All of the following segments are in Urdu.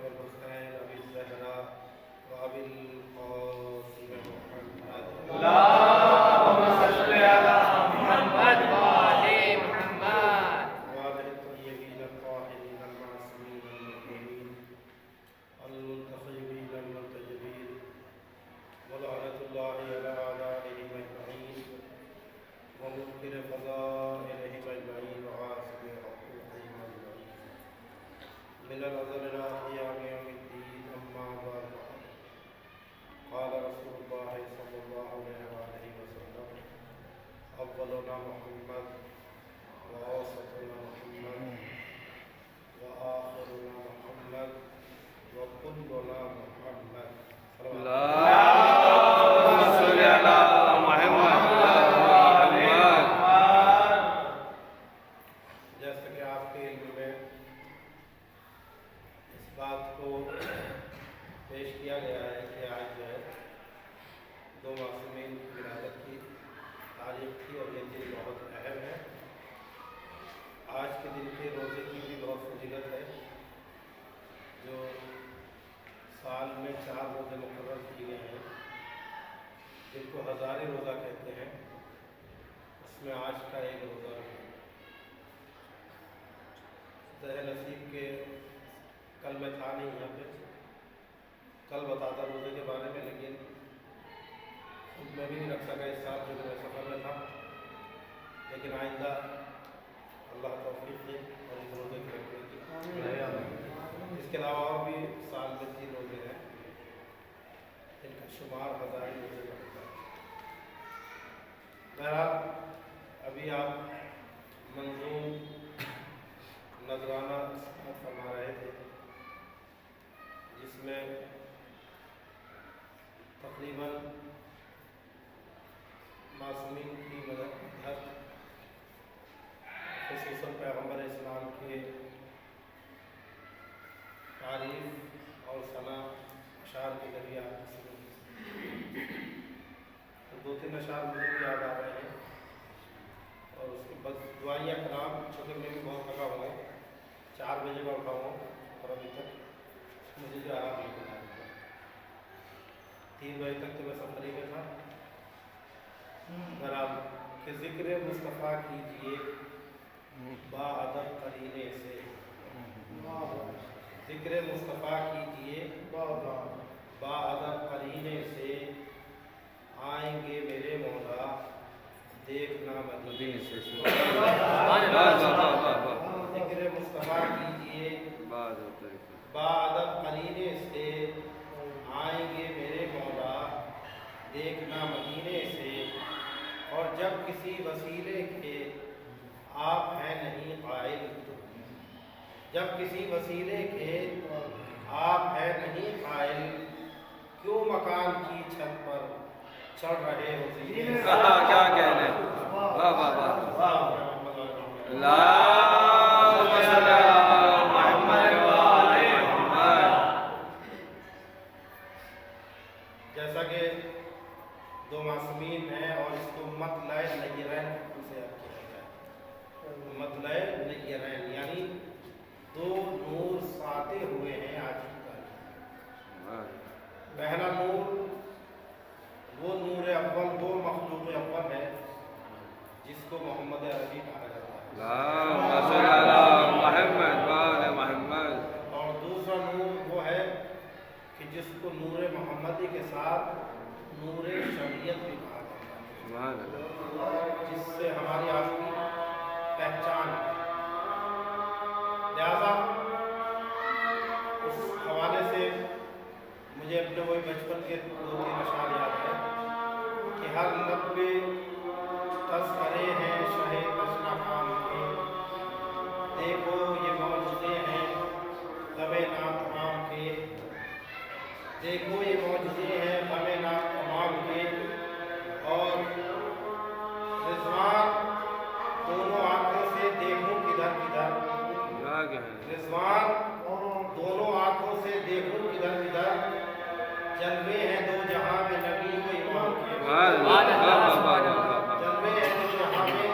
والحسين أبي الزهراء وأبي القاسم محمد اللهم صل على محمد وآل محمد وآله الطيبين الطاهرين المعصومين المكرمين المنتخبين المنتجبين ولعنة الله على أعدائهم أجمعين ومنكر فضائلهم أجمعين وعاصم حقوقهم أجمعين من الأزل إلى قيام يوم الدين أما بعد قال رسول الله صلى الله عليه وسلم أولنا محمد وأوسطنا محمد وآخرنا محمد وكلنا محمد اللهم صل على محمد وآل محمد. جیسا کہ آپ کے علم میں اس بات کو پیش کیا گیا ہے کہ آج جو ہے دو معصومین کی ولادت کی تاریخ تھی اور یہ دن بہت اہم ہے. آج کے دن کے روزے کی بھی بہت فضیلت ہے. جو سال میں 4 روزے مقرر کیے گئے ہیں جن کو ہزارے روزہ کہتے ہیں، اس میں آج کا ایک روزہ ہے. ظاہر نصیب کے کل میں تھا نہیں یہاں پہ، کل بتاتا روزے کے بارے میں، لیکن میں بھی نہیں رکھ سکا اس سال کیونکہ میں سفر میں تھا. لیکن آئندہ اللہ توفیق دے اور اس روزے کے رکھنے کی. اس کے علاوہ اور بھی سال میں 3 روزے ہیں جن کا شمار ہزارے روزے کا ہوتا ہے. بہرحال ابھی آپ منظوم نذرانہ سماعت فرما رہے تھے جس میں تقریباً معصومین کی مدد خصوصاً پیغمبر اسلام کے تعریف اور ثنا اشعار کے ذریعے آپ کی سنی. 2-3 اشعار مجھے بھی یاد آ رہے ہیں اور اس کے بعد دعائیہ کلام، چونکہ میں بھی بہت تھکا ہوا ہوں، 4 بجے کا اٹھا ہوں اور ابھی تک مجھے جو آرام نہیں ملا. 3 بجے تک تو میں سفری میں تھا. بہرحال کہ ذکر مصطفیٰ کیجئے با ادب قرینے سے، ذکر مصطفیٰ کیجئے با ادب قرینے سے، آئیں گے میرے مولا دیکھنا مدینے سے. ذکر مصطفیٰ کیجئے با ادب قرینے سے، آئیں گے میرے مولا دیکھنا مدینے سے. اور جب کسی وسیلے کے آپ ہیں نہیں قائل، جب کسی وسیلے کے آپ ہیں نہیں قائل، کیوں مکان کی چھت پر چڑھ رہے ہو زینے سے. کیا کہنے. واہ واہ واہ. اللهم صل على محمد وآل محمد. جیسا کہ 2 معصومین ہیں اور اس کو مطلع نیرین سے یاد کیا گیا ہے. مطلع نیرین یعنی 2 نور ساتے ہوئے ہیں آج کی تاریخ. پہلا نور وہ نور اول، وہ مخلوق اول ہے جس کو محمد عربی کہا جاتا ہے. اللهم صل على محمد وآل محمد. اور دوسرا نور وہ ہے کہ جس کو نور محمدی کے ساتھ نور شریعت بھی کہا جاتا ہے، سبحان اللہ. جس سے ہماری آپ کی پہچان ہے. لہذا اس حوالے سے مجھے اپنے وہی بچپن کے 2-3 اشعار یاد ہیں کہ ہر لب پہ تذکرے ہیں شہ تشنا خان کے، دیکھو یہ معجزے ہیں غم نام تمام کے، دیکھو یہ معجزے ہیں غم نام تمام کے. اور رضوان دونوں آنکھوں سے دیکھوں کدھر کدھر، رضوان دونوں آنکھوں سے دیکھوں کدھر کدھر، جلوے ہیں 2 جہاں میں نبی و امام کے. جلوے ہیں 2 جہاں میں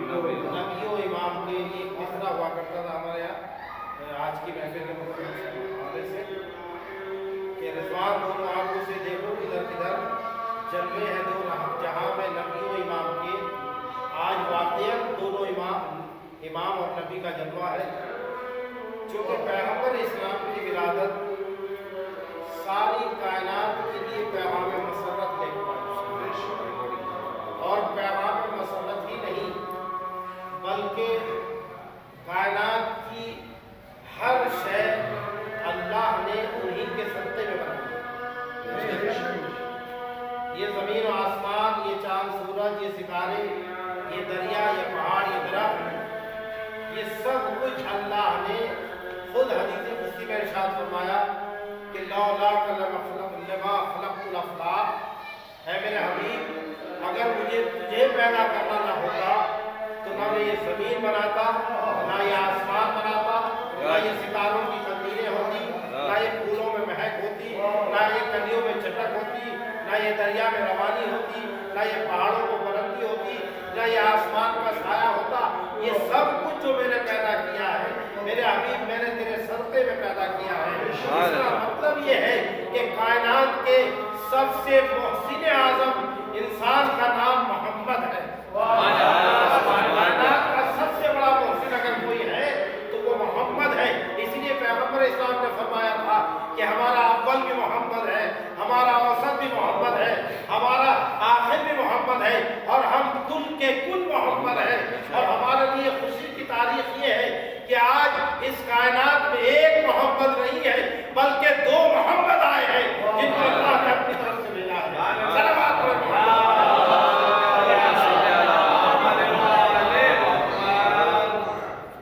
نبی و امام کے. یہ مسئلہ ہوا کرتا تھا ہمارے یہاں آج کی محفل کے حوالے سے. کہ رضوان دونوں آنکھوں سے دیکھو ادھر کدھر جلوے ہیں دو جہاں میں نبی و امام کے، آج واقعہ دونوں امام اور نبی کا جلوہ ہے، چونکہ پیغمبر اسلام کی ولادت ساری کائنات کے لیے پیغام مسرت لے کر آئی، اور پیغام مسرت ہی نہیں بلکہ کائنات کی ہر شے اللہ نے انہی کے صدقے میں بنائی۔ یہ زمین و آسمان، یہ چاند سورج، یہ ستارے، یہ دریا، یہ پہاڑ، یہ درخت، یہ سب کچھ اللہ نے خود حدیث قدسی میں ارشاد فرمایا کہ لولاک لما خلقت الافلاک، اے میرے حبیب اگر مجھے تجھے پیدا کرنا نہ ہوتا تو نہ میں یہ زمین بناتا، نہ یہ آسمان بناتا، نہ یہ ستاروں کی تقدیریں ہوتی، نہ یہ پھولوں میں مہک ہوتی، نہ یہ کلیوں میں چٹک ہوتی، نہ یہ دریا میں روانی ہوتی، نہ یہ پہاڑوں کو بلندی ہوتی، نہ یہ آسمان کا سایہ ہوتا۔ یہ سب کچھ جو میں نے پیدا کیا ہے میرے حبیب میں نے تیرے صدقے میں پیدا کیا ہے۔ اس کا مطلب یہ ہے کہ کائنات کے سب سے محسن اعظم انسان کا نام محمد ہے۔ کائنات کا سب سے بڑا محسن اگر کوئی ہے تو وہ محمد ہے۔ اس لیے پیغمبر اسلام نے فرمایا تھا کہ ہمارا اول بھی محمد ہے، ہمارا اوسط بھی محمد ہے، ہمارا آخر بھی محمد ہے، اور ہم کل کے کل محمد ہے۔ اور ہمارے لیے خوشی کی تاریخ یہ ہے کہ آج اس کائنات میں ایک محمد نہیں ہے بلکہ دو محمد آئے ہیں جن کو اللہ نے اپنی طرف سے بھیجا ہے۔ صلوات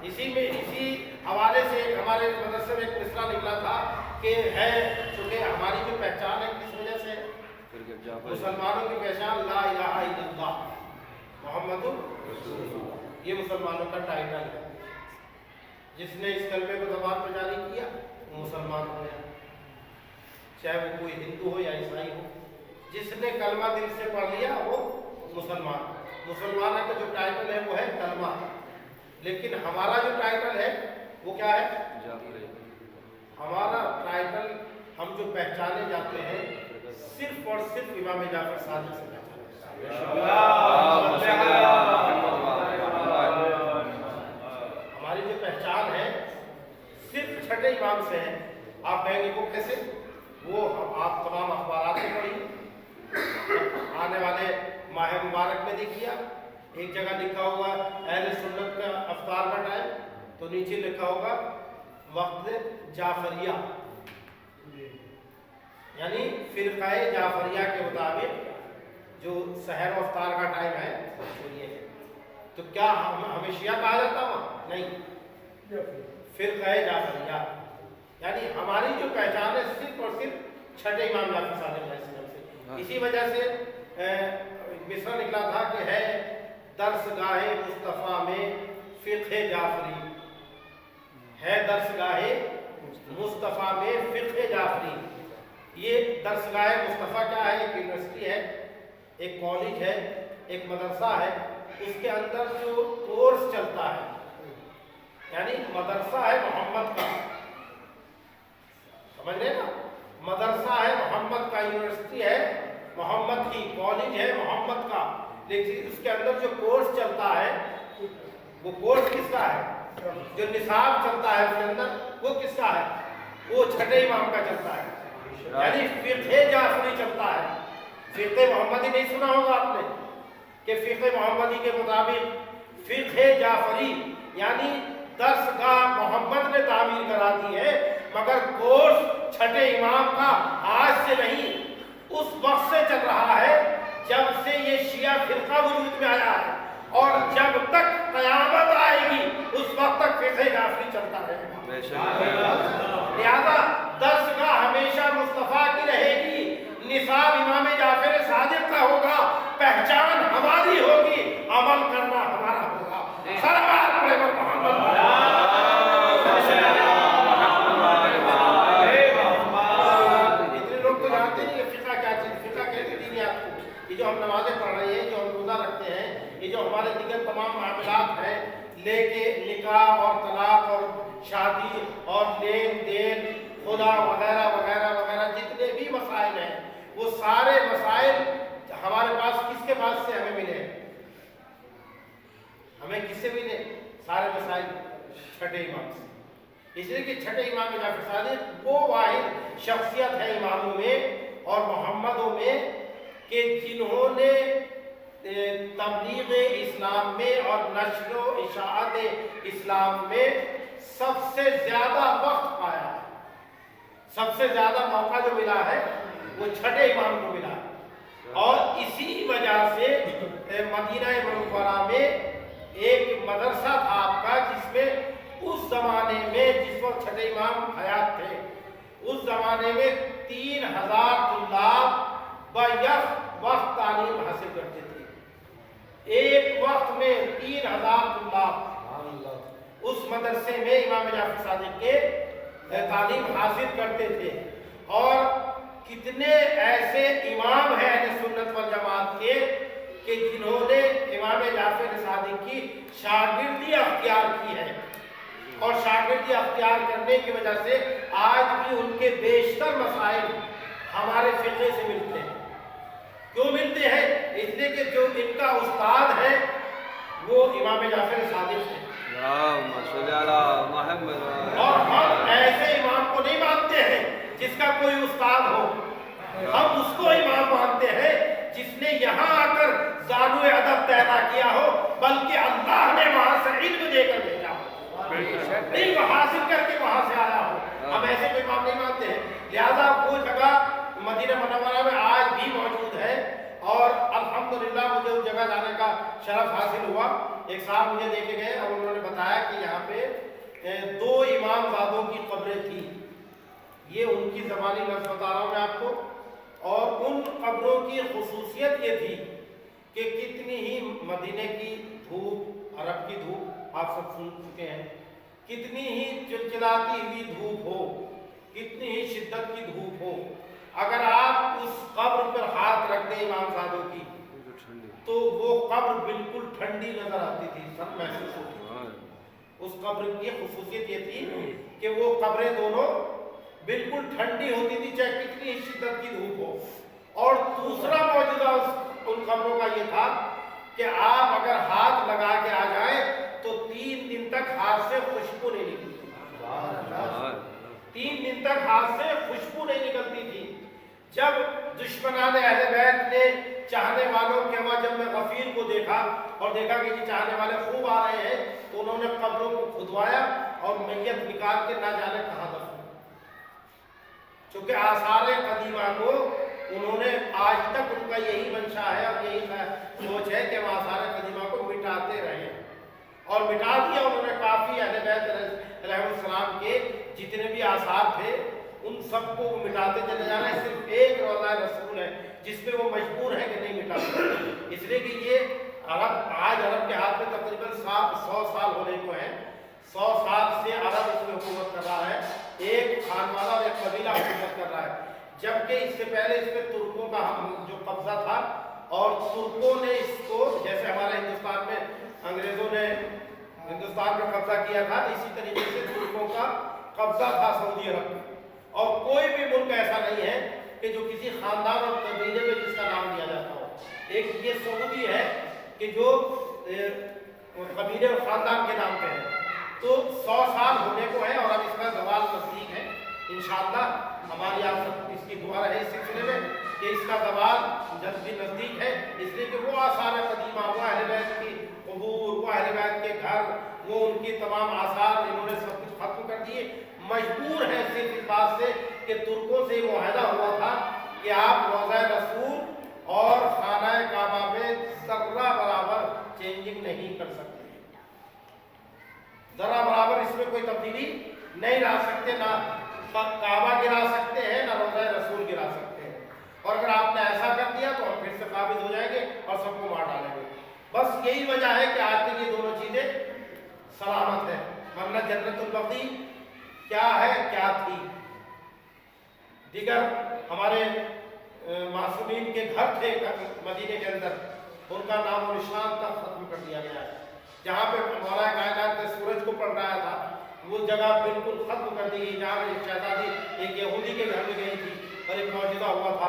اسی حوالے سے ہمارے مدرسے میں ایک مصرع نکلا تھا کہ ہے چونکہ ہماری جو پہچان ہے کس وجہ سے، مسلمانوں کی پہچان لا الہ الا اللہ محمد رسول اللہ، یہ مسلمانوں کا ٹائٹل ہے۔ جس نے اس کلمے کو زبان پر جاری کیا وہ مسلمان ہو گیا، چاہے وہ کوئی ہندو ہو یا عیسائی ہو۔ جس نے کلمہ دل سے پڑھ لیا وہ مسلمان۔ مسلمانوں کا جو ٹائٹل ہے وہ ہے کلمہ، لیکن ہمارا جو ٹائٹل ہے وہ کیا ہے؟ ہمارا ٹائٹل ہم جو پہچانے جاتے ہیں صرف اور صرف امام جعفر صادق سے پہچانے جاتے ہیں۔ ہماری جو پہچان ہے صرف چھٹے امام سے ہے۔ آپ کہیں گے وہ کیسے؟ وہ آپ تمام اخبارات میں پڑھیے، آنے والے ماہ مبارک میں دیکھیے، ایک جگہ لکھا ہوگا اہل سنت کا افطار کا ٹائم، تو نیچے لکھا ہوگا وقت جعفریہ، یعنی فرقہ جعفریہ کے مطابق جو سحر و افطار کا ٹائم ہے وہ یہ ہے۔ تو کیا ہمیں شیعہ کہا جاتا ہوا؟ نہیں، فرقہ جعفریہ، یعنی ہماری جو پہچان ہے صرف اور صرف چھٹے امام جعفر صادق علیہ السلام سے۔ اسی وجہ سے مصرع نکلا تھا کہ ہے درسگاہ مصطفیٰ میں فقہ جعفری، ہے درسگاہ مصطفیٰ میں فقہ جعفری۔ یہ درسگاہ مصطفیٰ کیا ہے؟ ایک یونیورسٹی ہے، ایک کالج ہے، ایک مدرسہ ہے، اس کے اندر جو کورس چلتا ہے، یعنی مدرسہ ہے محمد کا، سمجھ لیں نا، مدرسہ ہے محمد کا، یونیورسٹی ہے محمد کی، کالج ہے محمد کا، لیکن اس کے اندر جو کورس چلتا ہے وہ کورس کس کا ہے؟ جو نصاب چلتا ہے اس کے اندر وہ کس کا ہے؟ وہ چھٹے امام کا چلتا ہے، یعنی فقہ جعفری چلتا ہے۔ فقہ محمدی نہیں سنا ہوگا آپ نے کہ فقہ محمدی کے مطابق فقہ جعفری یعنی درسگاہ محمد نے تعمیر کرا دی ہے، مگر کورس چھٹے امام کا آج سے نہیں اس وقت سے چل رہا ہے جب سے یہ شیعہ فرقہ وجود میں آیا ہے، اور جب تک قیامت آئے گی اس وقت تک فقہ جعفری چلتا رہے گا۔ لہذا درسگاہ ہمیشہ مصطفیٰ کی رہے گی، نصاب امام جعفر صادق کا ہوگا، پہچان ہماری ہوگی، عمل کرنا ہمارا ہوگا۔ صلوات پڑھے پر محمد۔ اتنے لوگ تو جانتے نہیں کہ فقہ کیا چیز، فقہ کہتے دینی آپ کو، یہ جو ہم نمازیں پڑھ رہے ہیں، جو ہم روزہ رکھتے ہیں، یہ جو ہمارے دیگر تمام معاملات ہیں، لے کے نکاح اور طلاق اور شادی اور لین دین خدا وغیرہ وغیرہ وغیرہ، جتنے وہ سارے مسائل ہمارے پاس کس کے پاس سے ہمیں ملے ہیں؟ ہمیں کس سے ملے سارے مسائل؟ چھٹے امام سے۔ اس لیے کہ چھٹے امام جعفر صادق وہ واحد شخصیت ہے اماموں میں اور محمدوں میں کہ جنہوں نے تبلیغ اسلام میں اور نشر و اشاعت اسلام میں سب سے زیادہ وقت پایا ہے، سب سے زیادہ موقع جو ملا ہے وہ چھٹے امام کو ملا ہے۔ اور اسی وجہ سے مدینہ منورہ میں ایک مدرسہ تھا آپ کا، جس میں اس زمانے میں جس وقت چھٹے امام حیات تھے، اس زمانے میں 3000 طلاب بیک وقت تعلیم حاصل کرتے تھے۔ ایک وقت میں 3000 طلاب اس مدرسے میں امام جعفر صادق کے تعلیم حاصل کرتے تھے۔ اور کتنے ایسے امام ہیں اہل سنت والجماعت کے کہ جنہوں نے امام جعفر صادق کی شاگردی اختیار کی ہے، اور شاگردی اختیار کرنے کی وجہ سے آج بھی ان کے بیشتر مسائل ہمارے فقہ سے ملتے ہیں۔ کیوں ملتے ہیں؟ اس لیے کہ جو ان کا استاد ہے وہ امام جعفر صادق ہے۔ اور ہم ایسے امام کو نہیں مانتے ہیں جس کا کوئی استاد ہو، ہم اس کو امام مانتے ہیں جس نے یہاں آ کر زانو ادب پیدا کیا ہو، بلکہ اللہ نے وہاں سے علم دے کر بھیجا ہو، علم حاصل کر کے وہاں سے آیا ہو۔ ہم ایسے کوئی امام نہیں مانتے ہیں۔ لہذا وہ جگہ مدینہ منورہ میں آج بھی موجود ہے، اور الحمدللہ مجھے اس جگہ جانے کا شرف حاصل ہوا۔ ایک صاحب مجھے لے کے گئے اور انہوں نے بتایا کہ یہاں پہ 2 امام زادوں کی قبریں تھیں۔ یہ ان کی زبانی لفظ بتا رہا ہوں میں آپ کو۔ اور ان قبروں کی خصوصیت یہ تھی کہ کتنی ہی مدینے کی دھوپ، عرب کی دھوپ آپ سب سن چکے ہیں، کتنی ہی چلچلاتی ہوئی دھوپ ہو، کتنی ہی شدت کی دھوپ ہو، اگر آپ اس قبر پر ہاتھ رکھ دیں امام زادوں کی تو وہ قبر بالکل ٹھنڈی نظر آتی تھی، سب محسوس ہوتی۔ اس قبر کی خصوصیت یہ تھی کہ وہ قبریں دونوں بالکل ٹھنڈی ہوتی تھی، چاہے کتنی شدت کی دھوپ ہو۔ اور دوسرا معجزہ ان قبروں کا یہ تھا کہ آپ اگر ہاتھ لگا کے آ جائیں تو 3 دن تک ہاتھ سے خوشبو نہیں نکلتی، 3 دن تک ہاتھ سے خوشبو نہیں نکلتی تھی۔ جب دشمنان اہل بیت نے چاہنے والوں کے وہاں جب میں غفیر کو دیکھا اور دیکھا کہ یہ چاہنے والے خوب آ رہے ہیں، تو انہوں نے قبروں کو کھدوایا اور میت نکال کے نہ جانے کہاں دفن۔ چونکہ آثار قدیمہ کو انہوں نے آج تک ان کا یہی منشا ہے اور یہی سوچ ہے کہ ہم آثار قدیمہ کو مٹاتے رہے، اور مٹا دیا انہوں نے۔ کافی اہل بیت علیہ السلام کے جتنے بھی آثار تھے ان سب کو وہ مٹاتے چلے جا رہے ہیں۔ صرف ایک روضہ رسول ہے جس پہ وہ مجبور ہے کہ نہیں مٹا سکتے، اس لیے کہ یہ آج عرب کے ہاتھ میں تقریباً 100 سال ہونے کو ہیں۔ 100 سال سے عرب اس میں حکومت کر رہا ہے، ایک خانوادہ اور ایک قبیلہ حکومت کر رہا ہے، جبکہ اس سے پہلے اس پہ ترکوں کا جو قبضہ تھا، اور ترکوں نے اس کو، جیسے ہمارے ہندوستان میں انگریزوں نے ہندوستان میں قبضہ کیا تھا، اسی طریقے سے ترکوں کا قبضہ تھا سعودی عرب میں۔ اور کوئی بھی ملک ایسا نہیں ہے کہ جو کسی خاندان اور قبیلے میں جس کا نام لیا جاتا ہو۔ ایک یہ سعودی ہے کہ جو قبیلے اور خاندان کے نام پہ ہے۔ تو 100 سال ہونے کو ہے اور اب اس کا زوال نزدیک ہے انشاءاللہ۔ ہماری آپ سب اس کی دعا رہے اس سلسلے میں کہ اس کا زوال جلدی نزدیک ہے، اس لیے کہ وہ آثار قدیمہ، وہ اہل بیت کی قبور، وہ اہل بیت کے گھر، وہ ان کی تمام آثار انہوں نے سب کچھ ختم کر دیے۔ مجبور ہے صرف اس بات سے کہ ترکوں سے معاہدہ ہوا تھا کہ آپ روضہ رسول اور خانہ کعبہ میں ذرہ برابر چینجنگ نہیں کر سکتے، ذرہ برابر اس میں کوئی تبدیلی نہیں لا سکتے، نہ کعبہ گرا سکتے ہیں نہ روضہ رسول گرا سکتے ہیں۔ اور اگر آپ نے ایسا کر دیا تو ہم پھر سے قابض ہو جائیں گے اور سب کو مار ڈالیں گے۔ بس یہی وجہ ہے کہ آج تک یہ دونوں چیزیں سلامت ہیں، ورنہ جنت البقیع کیا ہے کیا تھی۔ دیگر ہمارے معصومین کے گھر تھے مدینے کے اندر، ان کا نام و نشان تک ختم کر دیا گیا ہے۔ جہاں پہ مولا کائنات نے سورج کو پڑھ رہا تھا وہ جگہ بالکل ختم کر دی گئی، جہاں ایک شہزادی ایک یہودی کے گھر میں گئی تھی اور ایک معجزہ ہوا تھا